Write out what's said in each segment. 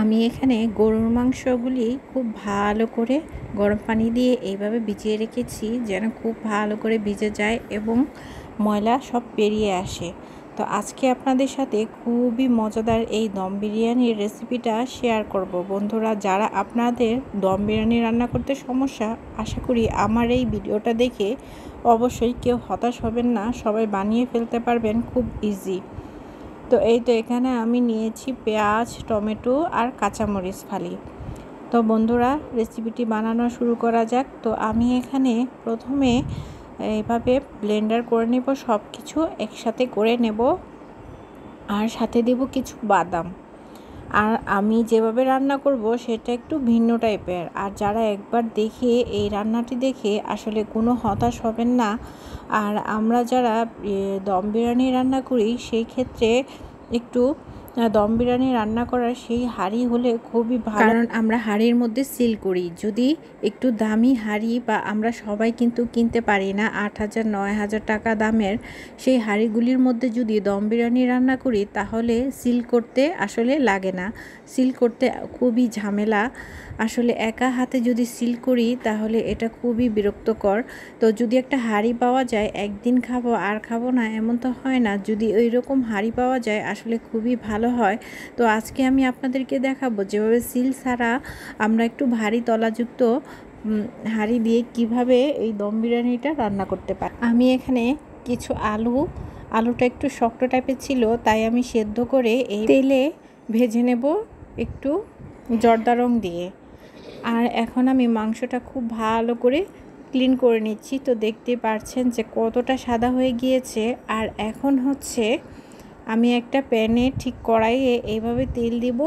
আমি এখানে গরুর মাংসগুলি খুব ভালো করে গরম পানি দিয়ে এইভাবে ভিজিয়ে রেখেছি যেন খুব ভালো করে ভিজে যায় এবং ময়লা সব বেরিয়ে আসে। তো আজকে আপনাদের সাথে খুবই মজাদার এই দম বিরিয়ানির রেসিপিটা শেয়ার করব। বন্ধুরা, যারা আপনাদের দম বিরিয়ানি রান্না করতে সমস্যা, আশা করি আমার এই ভিডিওটা দেখে অবশ্যই কেউ হতাশ হবেন না, সবাই বানিয়ে ফেলতে পারবেন খুব ইজি। তো এই তো এখানে আমি নিয়েছি পেঁয়াজ, টমেটো আর কাঁচামরিচ ফালি। তো বন্ধুরা, রেসিপিটি বানানো শুরু করা যাক। তো আমি এখানে প্রথমে এইভাবে ব্লেন্ডার করে নেব, সব কিছু একসাথে করে নেব আর সাথে দেব কিছু বাদাম। আর আমি যেভাবে রান্না করব সেটা একটু ভিন্ন টাইপের। আর যারা একবার দেখে এই রান্নাটি দেখে আসলে কোনো হতাশ হবেন না। আর আমরা যারা দম বিরিয়ানি রান্না করি সেই ক্ষেত্রে একটু দম বিরিয়ানি রান্না করার সেই হাঁড়ি হলে খুবই ভালো, কারণ আমরা হাঁড়ির মধ্যে সিল করি। যদি একটু দামি হাঁড়ি বা আমরা সবাই কিন্তু কিনতে পারি না 8,000 9,000 টাকা দামের সেই হাঁড়িগুলির মধ্যে যদি দম বিরিয়ানি রান্না করি তাহলে সিল করতে আসলে লাগে না। সিল করতে খুবই ঝামেলা। আসলে একা হাতে যদি সিল করি তাহলে এটা খুবই বিরক্তকর। তো যদি একটা হাঁড়ি পাওয়া যায়, একদিন খাবো আর খাবো না এমন তো হয় না। যদি ওই রকম হাঁড়ি পাওয়া যায় আসলে খুবই ভালো হয়। তো আজকে আমি আপনাদেরকে দেখাবো যেভাবে সিল ছাড়া আমরা একটু ভারী তলাযুক্ত হাঁড়ি দিয়ে কিভাবে এই দম বিরিয়ানিটা রান্না করতে পারি। আমি এখানে কিছু আলুটা একটু শক্ত টাইপের ছিল, তাই আমি সেদ্ধ করে এই তেলে ভেজে নেব একটু জর্দা রং দিয়ে। আর এখন আমি মাংসটা খুব ভালো করে ক্লিন করে নিচ্ছি। তো দেখতে পাচ্ছেন যে কতটা সাদা হয়ে গিয়েছে। আর এখন হচ্ছে আমি একটা প্যানে ঠিক কড়াইয়ে এইভাবে তেল দিব,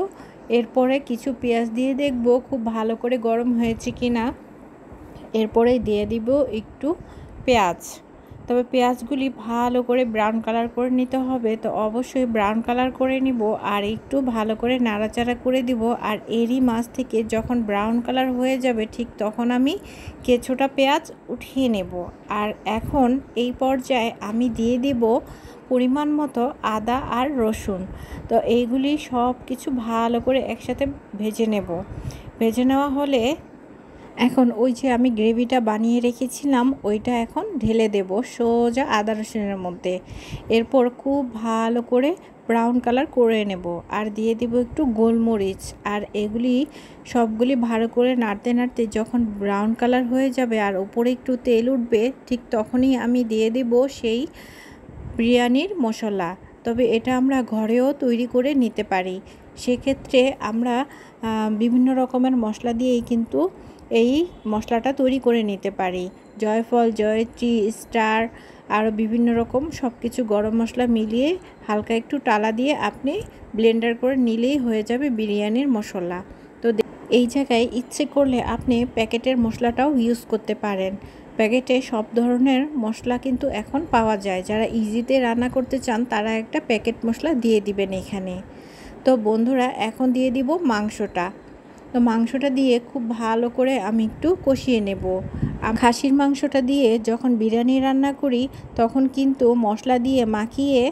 এরপরে কিছু পেঁয়াজ দিয়ে দেখব খুব ভালো করে গরম হয়েছে কি না। এরপরে দিয়ে দিব একটু পেঁয়াজ। তবে পেঁয়াজগুলি ভালো করে ব্রাউন কালার করে নিতে হবে। তো অবশ্যই ব্রাউন কালার করে নিব আর একটু ভালো করে নাড়াচাড়া করে দিব। আর এরই মাছ থেকে যখন ব্রাউন কালার হয়ে যাবে ঠিক তখন আমি কিছুটা পেঁয়াজ উঠিয়ে নেব। আর এখন এই পর্যায়ে আমি দিয়ে দিব পরিমাণ মতো আদা আর রসুন। তো এইগুলি সব কিছু ভালো করে একসাথে ভেজে নেব। ভেজে নেওয়া হলে এখন ওই যে আমি গ্রেভিটা বানিয়ে রেখেছিলাম ওইটা এখন ঢেলে দেব সোজা আদা রসুনের মধ্যে। এরপর খুব ভালো করে ব্রাউন কালার করে নেব আর দিয়ে দেব একটু গোলমরিচ। আর এগুলি সবগুলি ভালো করে নাড়তে নাড়তে যখন ব্রাউন কালার হয়ে যাবে আর উপরে একটু তেল উঠবে ঠিক তখনই আমি দিয়ে দেব সেই বিরিয়ানির মশলা। তবে এটা আমরা ঘরেও তৈরি করে নিতে পারি। সেক্ষেত্রে আমরা বিভিন্ন রকমের মশলা দিয়েই কিন্তু এই মশলাটা তৈরি করে নিতে পারি। জয়ফল, জয়ত্রী, স্টার আরও বিভিন্ন রকম সব কিছু গরম মশলা মিলিয়ে হালকা একটু টালা দিয়ে আপনি ব্লেন্ডার করে নিলেই হয়ে যাবে বিরিয়ানির মশলা। তো এই জায়গায় ইচ্ছে করলে আপনি প্যাকেটের মশলাটাও ইউজ করতে পারেন। প্যাকেটে সব ধরনের মশলা কিন্তু এখন পাওয়া যায়। যারা ইজিতে রান্না করতে চান তারা একটা প্যাকেট মশলা দিয়ে দিবেন এখানে। তো বন্ধুরা, এখন দিয়ে দিব মাংসটা। তো মাংসটা দিয়ে খুব ভালো করে আমি একটু কষিয়ে নেব। খাসির মাংসটা দিয়ে যখন বিরিয়ানি রান্না করি তখন কিন্তু মশলা দিয়ে মাখিয়ে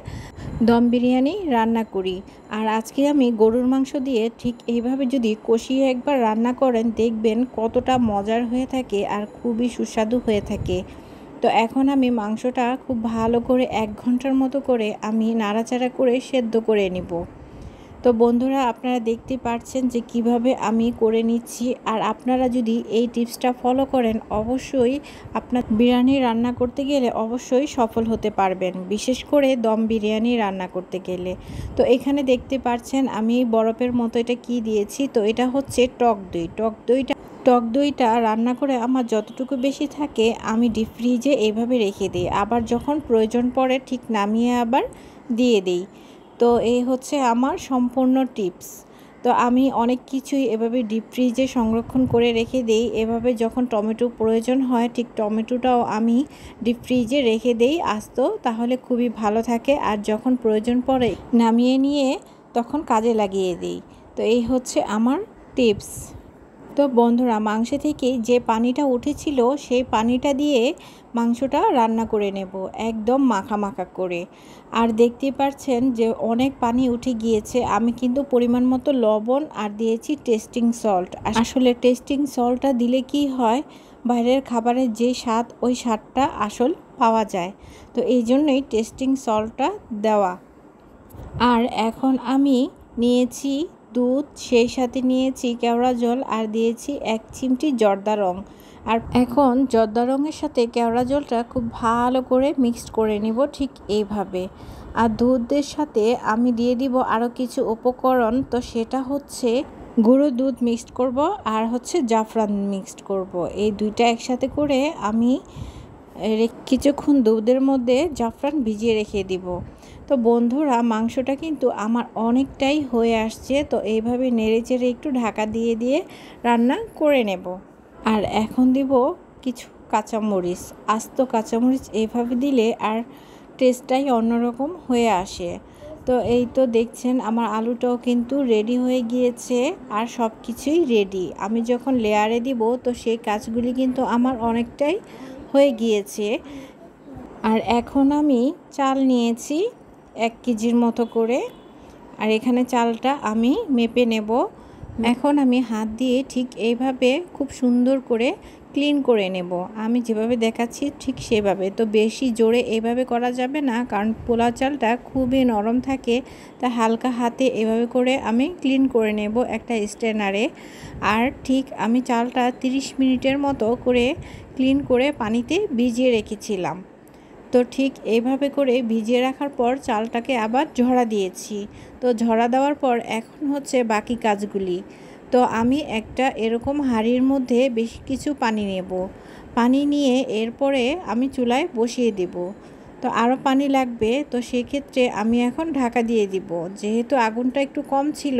দম বিরিয়ানি রান্না করি। আর আজকে আমি গরুর মাংস দিয়ে ঠিক এইভাবে যদি কষিয়ে একবার রান্না করেন দেখবেন কতটা মজার হয়ে থাকে আর খুবই সুস্বাদু হয়ে থাকে। তো এখন আমি মাংসটা খুব ভালো করে 1 ঘন্টার মতো করে আমি নাড়াচাড়া করে সেদ্ধ করে নিব। তো বন্ধুরা, আপনারা দেখতে পাচ্ছেন যে কিভাবে আমি করে নিচ্ছি। আর আপনারা যদি এই টিপসটা ফলো করেন অবশ্যই আপনার বিরিয়ানি রান্না করতে গেলে অবশ্যই সফল হতে পারবেন, বিশেষ করে দম বিরিয়ানি রান্না করতে গেলে। তো এখানে দেখতে পাচ্ছেন আমি বরফের মতো এটা কি দিয়েছি। তো এটা হচ্ছে টক দই। টক দইটা রান্না করে আমার যতটুকু বেশি থাকে আমি ডিপ ফ্রিজে এইভাবে রেখে দিই। আবার যখন প্রয়োজন পড়ে ঠিক নামিয়ে আবার দিয়ে দিই। তো এই হচ্ছে আমার সম্পূর্ণ টিপস। তো আমি অনেক কিছুই এভাবে ডিপ ফ্রিজে সংরক্ষণ করে রেখে দেই। এভাবে যখন টমেটো প্রয়োজন হয় ঠিক টমেটোটাও আমি ডিপ ফ্রিজে রেখে দেই আস্ত, তাহলে খুবই ভালো থাকে। আর যখন প্রয়োজন পড়ে নামিয়ে নিয়ে তখন কাজে লাগিয়ে দিই। তো এই হচ্ছে আমার টিপস। তো বন্ধুরা, মাংস থেকে যে পানিটা উঠেছিল সেই পানিটা দিয়ে মাংসটা রান্না করে নেব একদম মাখা মাখা করে। আর দেখতেই পাচ্ছেন যে অনেক পানি উঠে গিয়েছে। আমি কিন্তু পরিমাণ মতো লবণ আর দিয়েছি টেস্টিং সল্ট। আসলে টেস্টিং সল্টটা দিলে কি হয়, বাইরের খাবারের যে স্বাদ ওই স্বাদটা আসল পাওয়া যায়। তো এই জন্যই টেস্টিং সল্টটা দেওয়া। আর এখন আমি নিয়েছি দুধ, সেই সাথে নিয়েছি কেওড়া জল আর দিয়েছি 1 চিমটি জর্দা রং। আর এখন জর্দা রঙের সাথে কেওড়া জলটা খুব ভালো করে মিক্সড করে নিব ঠিক এইভাবে। আর দুধের সাথে আমি দিয়ে দিব আরও কিছু উপকরণ। তো সেটা হচ্ছে গুঁড়ো দুধ মিক্সড করব আর হচ্ছে জাফরান মিক্সড করব। এই দুইটা একসাথে করে আমি কিছুক্ষণ দুধের মধ্যে জাফরান ভিজিয়ে রেখে দিব। তো বন্ধুরা, মাংসটা কিন্তু আমার অনেকটাই হয়ে আসছে। তো এইভাবে নেড়েচেড়ে একটু ঢাকা দিয়ে দিয়ে রান্না করে নেব। আর এখন দিব কিছু কাঁচামরিচ, আস্ত কাঁচামরিচ। এইভাবে দিলে আর টেস্টটাই অন্যরকম হয়ে আসে। তো এই তো দেখছেন আমার আলুটাও কিন্তু রেডি হয়ে গিয়েছে আর সব কিছুই রেডি। আমি যখন লেয়ারে দিব তো সেই কাজগুলি কিন্তু আমার অনেকটাই হয়ে গিয়েছে। আর এখন আমি চাল নিয়েছি 1 কেজির মতো করে। আর এখানে চালটা আমি মেপে নেব। এখন আমি হাত দিয়ে ঠিক এইভাবে খুব সুন্দর করে ক্লিন করে নেব। আমি যেভাবে দেখাচ্ছি ঠিক সেভাবে। তো বেশি জোরে এইভাবে করা যাবে না, কারণ পোলাও চালটা খুবই নরম থাকে। তা হালকা হাতে এভাবে করে আমি ক্লিন করে নেব একটা স্ট্রেনারে। আর ঠিক আমি চালটা 30 মিনিটের মতো করে ক্লিন করে পানিতে ভিজিয়ে রেখেছিলাম। তো ঠিক এইভাবে করে ভিজিয়ে রাখার পর চালটাকে আবার ঝরা দিয়েছি। তো ঝরা দেওয়ার পর এখন হচ্ছে বাকি কাজগুলি। তো আমি একটা এরকম হাঁড়ির মধ্যে বেশ কিছু পানি নেব। পানি নিয়ে এরপরে আমি চুলায় বসিয়ে দেব। তো আরও পানি লাগবে, তো সেক্ষেত্রে আমি এখন ঢাকা দিয়ে দিব। যেহেতু আগুনটা একটু কম ছিল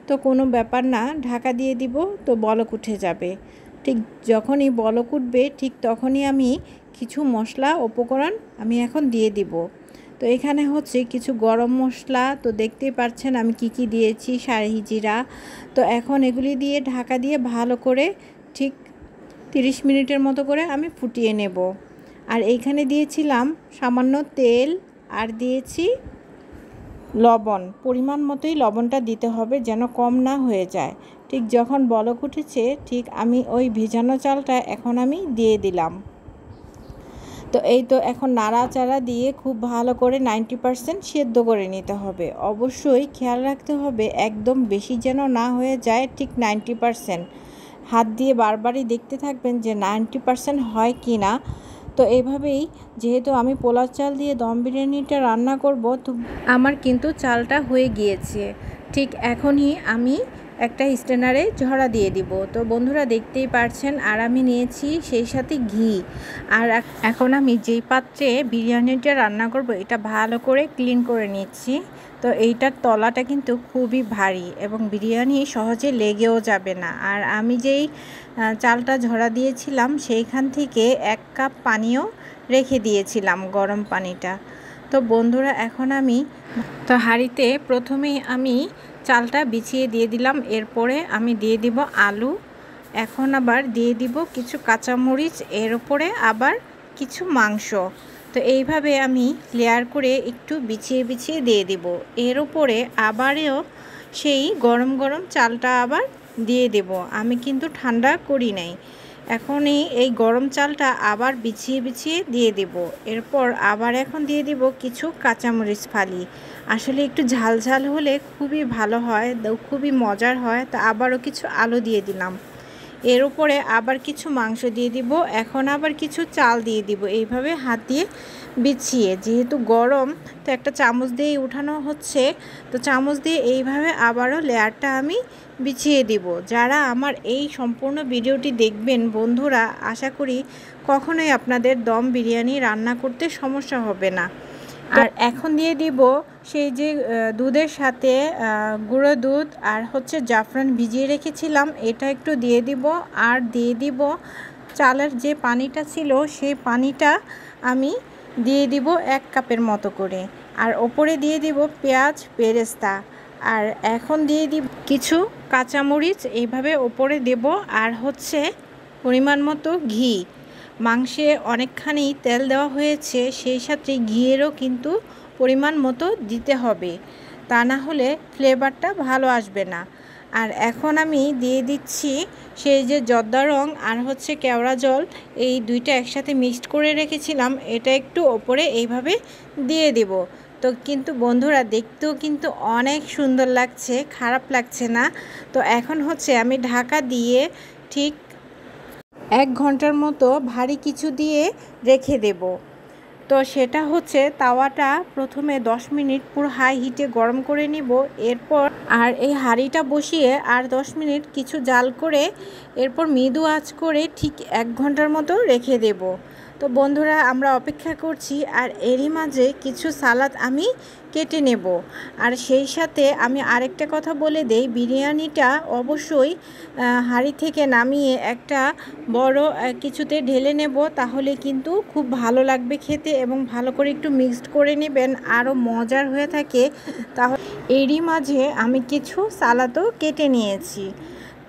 তো কোনো ব্যাপার না, ঢাকা দিয়ে দিব। তো বলক উঠে যাবে। ঠিক যখনই বলক উঠবে ঠিক তখনই আমি কিছু মশলা উপকরণ আমি এখন দিয়ে দিব। তো এখানে হচ্ছে কিছু গরম মশলা। তো দেখতেই পাচ্ছেন আমি কি দিয়েছি, শাহি জিরা। তো এখন এগুলি দিয়ে ঢাকা দিয়ে ভালো করে ঠিক 30 মিনিটের মতো করে আমি ফুটিয়ে নেব। আর এইখানে দিয়েছিলাম সামান্য তেল আর দিয়েছি লবণ। পরিমাণ মতোই লবণটা দিতে হবে, যেন কম না হয়ে যায়। ঠিক যখন বলক উঠেছে ঠিক আমি ওই ভেজানো চালটা এখন আমি দিয়ে দিলাম। তো এই তো এখন নাড়াচাড়া দিয়ে খুব ভালো করে 90% সেদ্ধ করে নিতে হবে। অবশ্যই খেয়াল রাখতে হবে একদম বেশি যেন না হয়ে যায়, ঠিক 90%। হাত দিয়ে বারবারই দেখতে থাকবেন যে 90% হয় কি না। তো এইভাবেই, যেহেতু আমি পোলাও চাল দিয়ে দম বিরিয়ানিটা রান্না করব, তো আমার কিন্তু চালটা হয়ে গিয়েছে। ঠিক এখনই আমি একটা স্ট্রেনারে ঝরা দিয়ে দিব। তো বন্ধুরা দেখতেই পারছেন। আর আমি নিয়েছি সেই সাথে ঘি। আর এখন আমি যেই পাত্রে বিরিয়ানিটা রান্না করব এটা ভালো করে ক্লিন করে নিচ্ছি। তো এইটার তলাটা কিন্তু খুবই ভারী এবং বিরিয়ানি সহজে লেগেও যাবে না। আর আমি যেই চালটা ঝরা দিয়েছিলাম সেইখান থেকে 1 কাপ পানিও রেখে দিয়েছিলাম, গরম পানিটা। তো বন্ধুরা এখন আমি হাঁড়িতে প্রথমেই আমি চালটা বিছিয়ে দিয়ে দিলাম। এরপরে আমি দিয়ে দিব আলু। এখন আবার দিয়ে দিব কিছু কাঁচামরিচ, এর উপরে আবার কিছু মাংস। তো এইভাবে আমি লেয়ার করে একটু বিছিয়ে বিছিয়ে দিয়ে দিব। এর উপরে আবারও সেই গরম গরম চালটা আবার দিয়ে দেব। আমি কিন্তু ঠান্ডা করি নাই। এখনই এই গরম চালটা আবার বিছিয়ে বিছিয়ে দিয়ে দেব। এরপর আবার এখন দিয়ে দেব কিছু কাঁচামরিচ ফালি। আসলে একটু ঝাল ঝাল হলে খুবই ভালো হয়, খুবই মজার হয়। তো আবারও কিছু আলু দিয়ে দিলাম। এর উপরে আবার কিছু মাংস দিয়ে দিব। এখন আবার কিছু চাল দিয়ে দিব। এইভাবে হাত দিয়ে বিছিয়ে, যেহেতু গরম তো একটা চামচ দিয়েই উঠানো হচ্ছে। তো চামচ দিয়ে এইভাবে আবারও লেয়ারটা আমি বিছিয়ে দিব। যারা আমার এই সম্পূর্ণ ভিডিওটি দেখবেন বন্ধুরা, আশা করি কখনোই আপনাদের দম বিরিয়ানি রান্না করতে সমস্যা হবে না। আর এখন দিয়ে দিব সেই যে দুধের সাথে গুঁড়ো দুধ আর হচ্ছে জাফরান ভিজিয়ে রেখেছিলাম, এটা একটু দিয়ে দিব। আর দিয়ে দিব চালের যে পানিটা ছিল সেই পানিটা আমি দিয়ে দিব 1 কাপের মতো করে। আর ওপরে দিয়ে দিব পেঁয়াজ বেরেস্তা। আর এখন দিয়ে দিব কিছু কাঁচামরিচ, এইভাবে ওপরে দেব। আর হচ্ছে পরিমাণ মতো ঘি। মাংসে অনেকখানি তেল দেওয়া হয়েছে, সেই সাথে ঘিয়েরও কিন্তু পরিমাণ মতো দিতে হবে, তা না হলে ফ্লেভারটা ভালো আসবে না। আর এখন আমি দিয়ে দিচ্ছি সেই যে জর্দা রং আর হচ্ছে কেওড়া জল, এই দুইটা একসাথে মিক্সড করে রেখেছিলাম, এটা একটু ওপরে এইভাবে দিয়ে দেব। তো কিন্তু বন্ধুরা দেখতেও কিন্তু অনেক সুন্দর লাগছে, খারাপ লাগছে না। তো এখন হচ্ছে আমি ঢাকা দিয়ে ঠিক 1 ঘন্টার মতো ভারী কিছু দিয়ে রেখে দেব। তো সেটা হচ্ছে তাওয়াটা প্রথমে 10 মিনিট পুরো হাই হিটে গরম করে নিব। এরপর আর এই হাঁড়িটা বসিয়ে আর 10 মিনিট কিছু জাল করে এরপর মৃদু আঁচ করে ঠিক 1 ঘন্টার মতো রেখে দেব। তো বন্ধুরা আমরা অপেক্ষা করছি, আর এরই মাঝে কিছু সালাদ আমি কেটে নেব। আর সেই সাথে আমি আরেকটা কথা বলে দেই, বিরিয়ানিটা অবশ্যই হাঁড়ি থেকে নামিয়ে একটা বড় কিছুতে ঢেলে নেব, তাহলে কিন্তু খুব ভালো লাগবে খেতে, এবং ভালো করে একটু মিক্সড করে নেবেন, আরও মজার হয়ে থাকে। তাহলে এরই মাঝে আমি কিছু সালাদও কেটে নিয়েছি।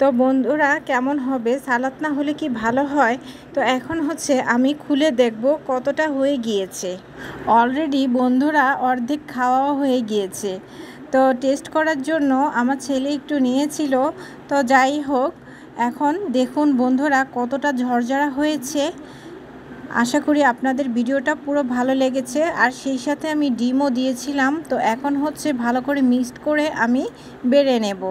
তো বন্ধুরা কেমন হবে, সালাদ না হলে কি ভালো হয়? তো এখন হচ্ছে আমি খুলে দেখব কতটা হয়ে গিয়েছে। অলরেডি বন্ধুরা অর্ধেক খাওয়া হয়ে গিয়েছে। তো টেস্ট করার জন্য আমার ছেলে একটু নিয়েছিল। তো যাই হোক, এখন দেখুন বন্ধুরা কতটা ঝরঝরা হয়েছে। আশা করি আপনাদের ভিডিওটা পুরো ভালো লেগেছে। আর সেই সাথে আমি ডিমও দিয়েছিলাম। তো এখন হচ্ছে ভালো করে মিক্সড করে আমি বেড়ে নেব।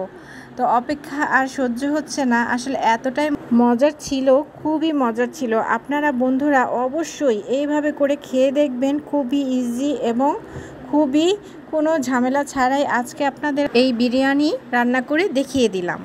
তো অপেক্ষা আর সহ্য হচ্ছে না, আসলে এতটাই মজার ছিল, খুবই মজার ছিল। আপনারা বন্ধুরা অবশ্যই এইভাবে করে খেয়ে দেখবেন, খুবই ইজি এবং খুবই কোনো ঝামেলা ছাড়াই আজকে আপনাদের এই বিরিয়ানি রান্না করে দেখিয়ে দিলাম।